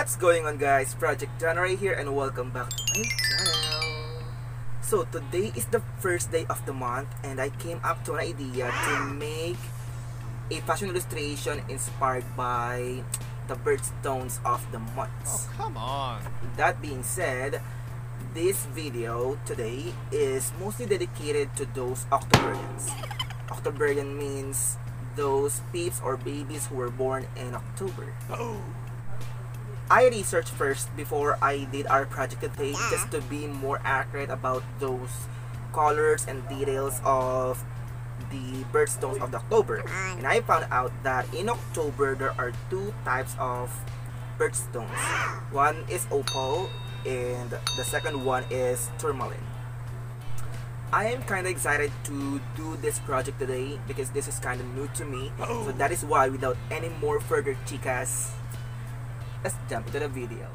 What's going on, guys? Project John Rey here and welcome back to my channel. So today is the first day of the month and I came up to an idea to make a fashion illustration inspired by the birthstones of the months. Oh, come on. That being said, this video today is mostly dedicated to those Octoberians. Octoberian means those peeps or babies who were born in October. Oh. I researched first before I did our project today just to be more accurate about those colors and details of the birthstones of the October. And I found out that in October there are two types of birthstones. One is opal and the second one is tourmaline. I am kind of excited to do this project today because this is kind of new to me. So that is why, without any more further chicas, let's jump into the video.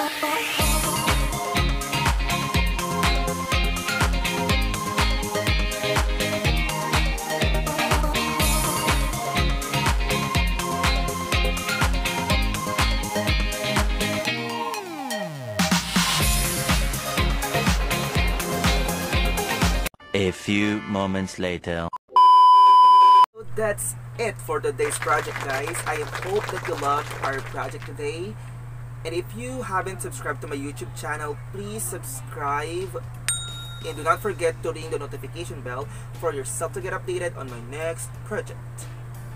A few moments later. So that's it for today's project, guys. I hope that you loved our project today. And if you haven't subscribed to my YouTube channel, please subscribe. And do not forget to ring the notification bell for yourself to get updated on my next project.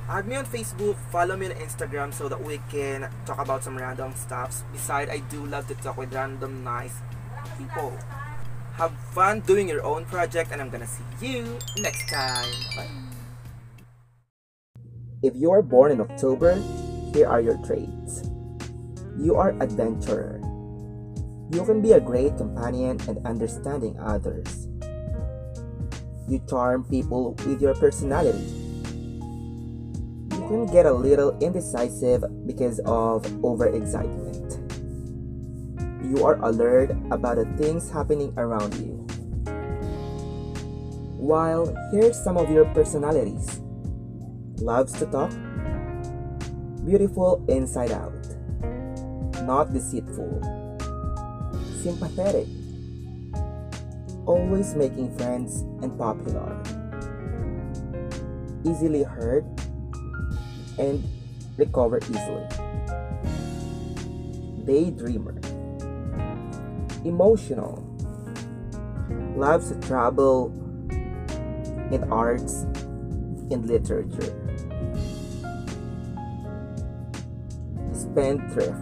Add me on Facebook, follow me on Instagram so that we can talk about some random stuffs. Besides, I do love to talk with random nice people. Have fun doing your own project, and I'm gonna see you next time. Bye. If you are born in October, here are your traits. You are adventurer. You can be a great companion and understanding others. You charm people with your personality. You can get a little indecisive because of overexcitement. You are alert about the things happening around you. While here's some of your personalities. Loves to talk. Beautiful inside out. Not deceitful. Sympathetic. Always making friends and popular. Easily hurt and recover easily. Daydreamer. Emotional. Loves to travel in arts and literature. Spendthrift.